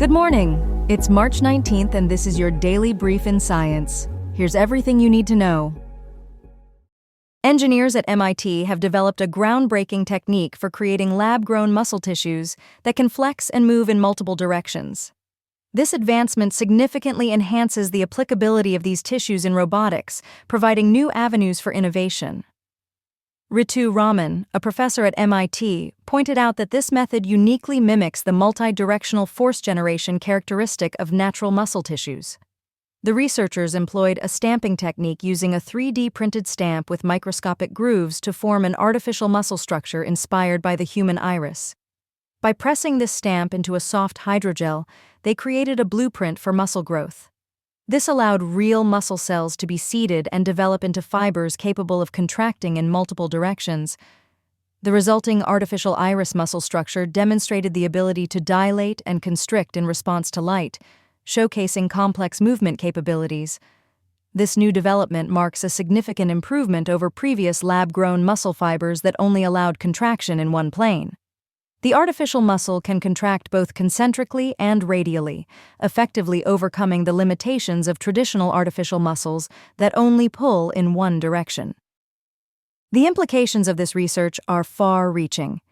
Good morning. It's March 19th and this is your daily brief in science. Here's everything you need to know. Engineers at MIT have developed a groundbreaking technique for creating lab-grown muscle tissues that can flex and move in multiple directions. This advancement significantly enhances the applicability of these tissues in robotics, providing new avenues for innovation. Ritu Raman, a professor at MIT, pointed out that this method uniquely mimics the multi-directional force generation characteristic of natural muscle tissues. The researchers employed a stamping technique using a 3D printed stamp with microscopic grooves to form an artificial muscle structure inspired by the human iris. By pressing this stamp into a soft hydrogel, they created a blueprint for muscle growth. This allowed real muscle cells to be seeded and develop into fibers capable of contracting in multiple directions. The resulting artificial iris muscle structure demonstrated the ability to dilate and constrict in response to light, showcasing complex movement capabilities. This new development marks a significant improvement over previous lab-grown muscle fibers that only allowed contraction in one plane. The artificial muscle can contract both concentrically and radially, effectively overcoming the limitations of traditional artificial muscles that only pull in one direction. The implications of this research are far-reaching.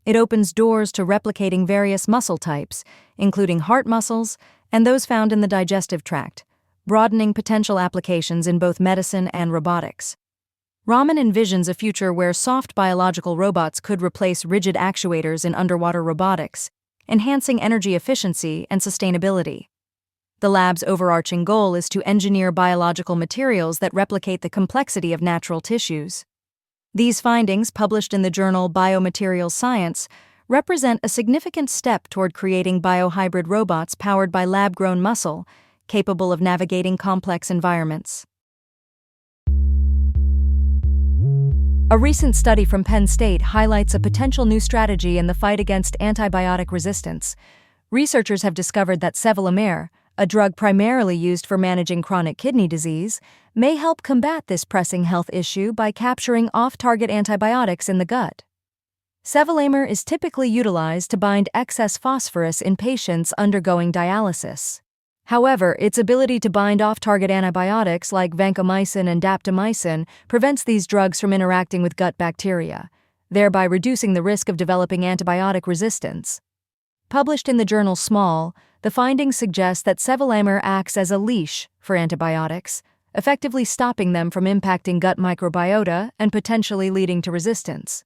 It opens doors to replicating various muscle types, including heart muscles and those found in the digestive tract, broadening potential applications in both medicine and robotics. Raman envisions a future where soft biological robots could replace rigid actuators in underwater robotics, enhancing energy efficiency and sustainability. The lab's overarching goal is to engineer biological materials that replicate the complexity of natural tissues. These findings, published in the journal Biomaterials Science, represent a significant step toward creating biohybrid robots powered by lab-grown muscle, capable of navigating complex environments. A recent study from Penn State highlights a potential new strategy in the fight against antibiotic resistance. Researchers have discovered that sevelamer, a drug primarily used for managing chronic kidney disease, may help combat this pressing health issue by capturing off-target antibiotics in the gut. Sevelamer is typically utilized to bind excess phosphorus in patients undergoing dialysis. However, its ability to bind off-target antibiotics like vancomycin and daptomycin prevents these drugs from interacting with gut bacteria, thereby reducing the risk of developing antibiotic resistance. Published in the journal Small, the findings suggest that sevelamer acts as a leash for antibiotics, effectively stopping them from impacting gut microbiota and potentially leading to resistance.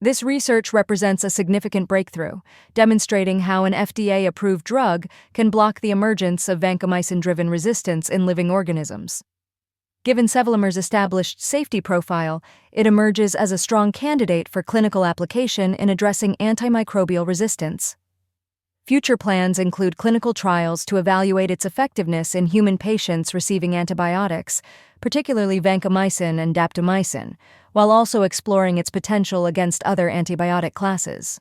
This research represents a significant breakthrough, demonstrating how an FDA-approved drug can block the emergence of vancomycin-driven resistance in living organisms. Given sevelamer's established safety profile, it emerges as a strong candidate for clinical application in addressing antimicrobial resistance. Future plans include clinical trials to evaluate its effectiveness in human patients receiving antibiotics, particularly vancomycin and daptomycin, while also exploring its potential against other antibiotic classes.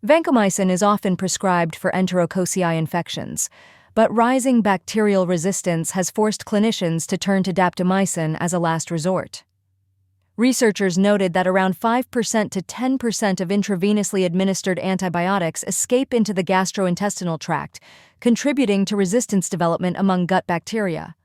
Vancomycin is often prescribed for enterococci infections, but rising bacterial resistance has forced clinicians to turn to daptomycin as a last resort. Researchers noted that around 5% to 10% of intravenously administered antibiotics escape into the gastrointestinal tract, contributing to resistance development among gut bacteria.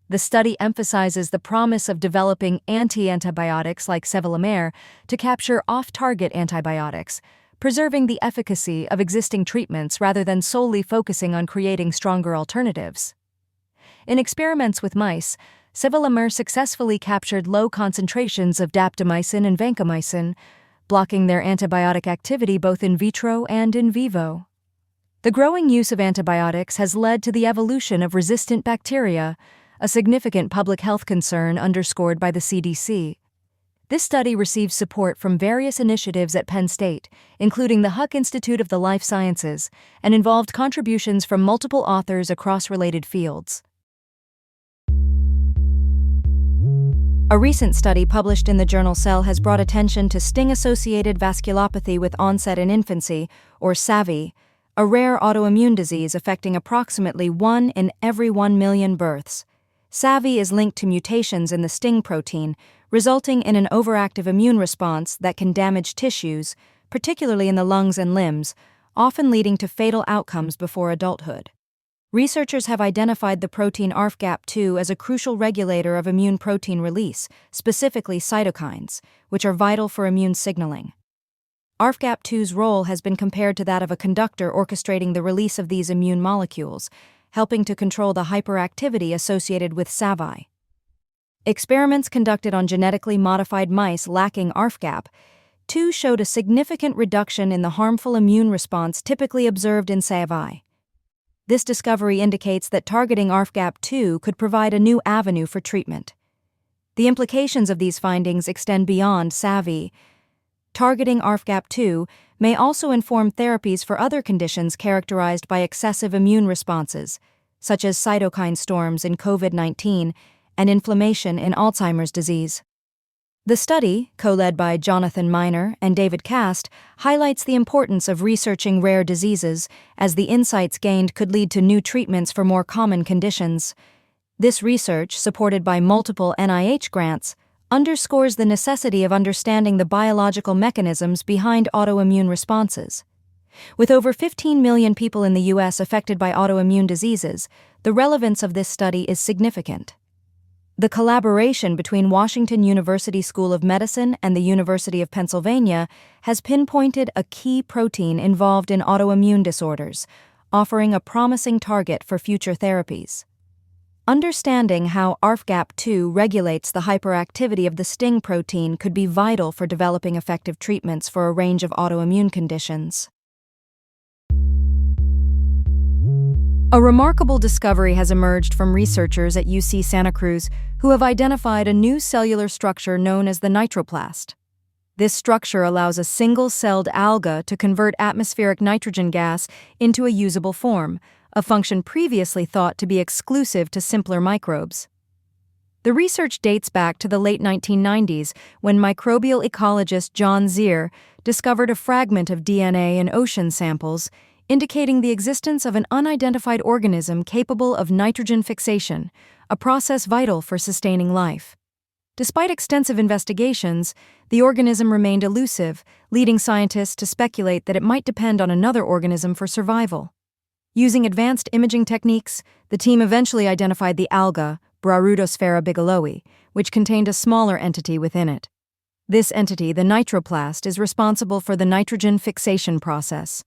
The study emphasizes the promise of developing anti-antibiotics like sevelamer to capture off-target antibiotics, preserving the efficacy of existing treatments rather than solely focusing on creating stronger alternatives. In experiments with mice, sevelamer successfully captured low concentrations of daptomycin and vancomycin, blocking their antibiotic activity both in vitro and in vivo. The growing use of antibiotics has led to the evolution of resistant bacteria, a significant public health concern underscored by the CDC. This study received support from various initiatives at Penn State, including the Huck Institute of the Life Sciences, and involved contributions from multiple authors across related fields. A recent study published in the journal Cell has brought attention to sting-associated vasculopathy with onset in infancy, or SAVI, a rare autoimmune disease affecting approximately 1 in every 1 million births. SAVI is linked to mutations in the sting protein, resulting in an overactive immune response that can damage tissues, particularly in the lungs and limbs, often leading to fatal outcomes before adulthood. Researchers have identified the protein ARFGAP2 as a crucial regulator of immune protein release, specifically cytokines, which are vital for immune signaling. ARFGAP2's role has been compared to that of a conductor orchestrating the release of these immune molecules, helping to control the hyperactivity associated with SAVI. Experiments conducted on genetically modified mice lacking ARFGAP2 showed a significant reduction in the harmful immune response typically observed in SAVI. This discovery indicates that targeting ARFGAP2 could provide a new avenue for treatment. The implications of these findings extend beyond SAVI. Targeting ARFGAP2 may also inform therapies for other conditions characterized by excessive immune responses, such as cytokine storms in COVID-19 and inflammation in Alzheimer's disease. The study, co-led by Jonathan Miner and David Cast, highlights the importance of researching rare diseases, as the insights gained could lead to new treatments for more common conditions. This research, supported by multiple NIH grants, underscores the necessity of understanding the biological mechanisms behind autoimmune responses. With over 15 million people in the U.S. affected by autoimmune diseases, the relevance of this study is significant. The collaboration between Washington University School of Medicine and the University of Pennsylvania has pinpointed a key protein involved in autoimmune disorders, offering a promising target for future therapies. Understanding how ARFGAP2 regulates the hyperactivity of the STING protein could be vital for developing effective treatments for a range of autoimmune conditions. A remarkable discovery has emerged from researchers at UC Santa Cruz who have identified a new cellular structure known as the nitroplast. This structure allows a single-celled alga to convert atmospheric nitrogen gas into a usable form, a function previously thought to be exclusive to simpler microbes. The research dates back to the late 1990s when microbial ecologist John Zier discovered a fragment of DNA in ocean samples, indicating the existence of an unidentified organism capable of nitrogen fixation, a process vital for sustaining life. Despite extensive investigations, the organism remained elusive, leading scientists to speculate that it might depend on another organism for survival. Using advanced imaging techniques, the team eventually identified the alga, Brarudosphera bigelowii, which contained a smaller entity within it. This entity, the nitroplast, is responsible for the nitrogen fixation process.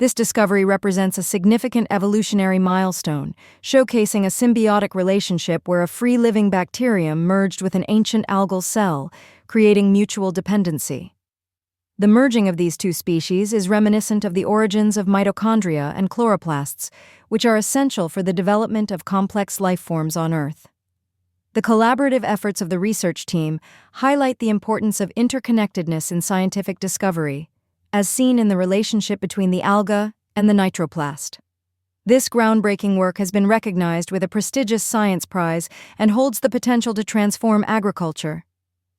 This discovery represents a significant evolutionary milestone, showcasing a symbiotic relationship where a free-living bacterium merged with an ancient algal cell, creating mutual dependency. The merging of these two species is reminiscent of the origins of mitochondria and chloroplasts, which are essential for the development of complex life forms on Earth. The collaborative efforts of the research team highlight the importance of interconnectedness in scientific discovery, as seen in the relationship between the alga and the nitroplast. This groundbreaking work has been recognized with a prestigious science prize and holds the potential to transform agriculture.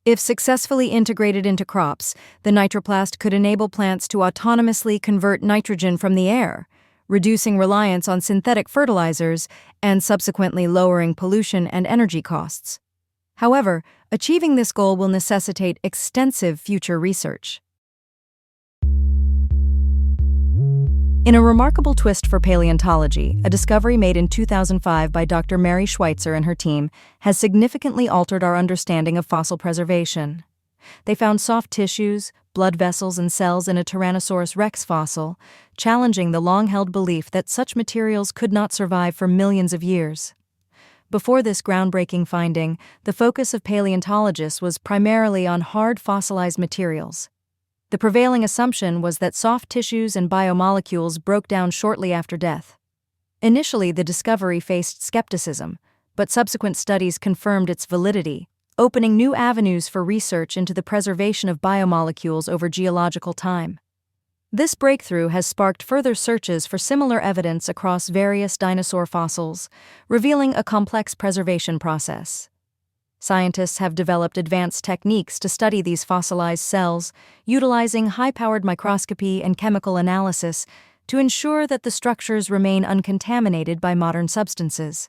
If successfully integrated into crops, the nitroplast could enable plants to autonomously convert nitrogen from the air, reducing reliance on synthetic fertilizers and subsequently lowering pollution and energy costs. However, achieving this goal will necessitate extensive future research. In a remarkable twist for paleontology, a discovery made in 2005 by Dr. Mary Schweitzer and her team has significantly altered our understanding of fossil preservation. They found soft tissues, blood vessels, and cells in a Tyrannosaurus rex fossil, challenging the long-held belief that such materials could not survive for millions of years. Before this groundbreaking finding, the focus of paleontologists was primarily on hard fossilized materials. The prevailing assumption was that soft tissues and biomolecules broke down shortly after death. Initially, the discovery faced skepticism, but subsequent studies confirmed its validity, opening new avenues for research into the preservation of biomolecules over geological time. This breakthrough has sparked further searches for similar evidence across various dinosaur fossils, revealing a complex preservation process. Scientists have developed advanced techniques to study these fossilized cells, utilizing high-powered microscopy and chemical analysis to ensure that the structures remain uncontaminated by modern substances.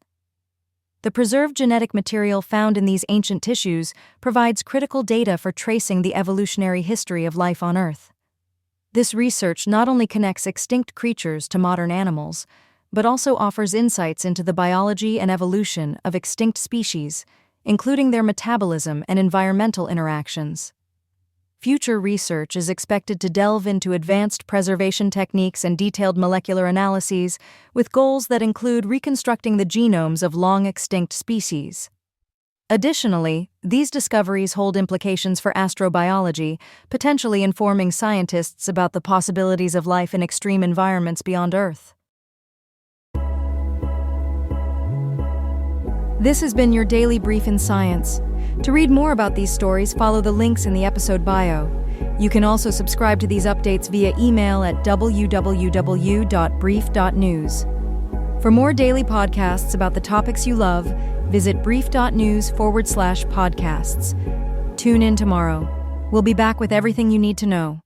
The preserved genetic material found in these ancient tissues provides critical data for tracing the evolutionary history of life on Earth. This research not only connects extinct creatures to modern animals, but also offers insights into the biology and evolution of extinct species, including their metabolism and environmental interactions. Future research is expected to delve into advanced preservation techniques and detailed molecular analyses, with goals that include reconstructing the genomes of long-extinct species. Additionally, these discoveries hold implications for astrobiology, potentially informing scientists about the possibilities of life in extreme environments beyond Earth. This has been your Daily Brief in Science. To read more about these stories, follow the links in the episode bio. You can also subscribe to these updates via email at www.brief.news. For more daily podcasts about the topics you love, visit brief.news/podcasts. Tune in tomorrow. We'll be back with everything you need to know.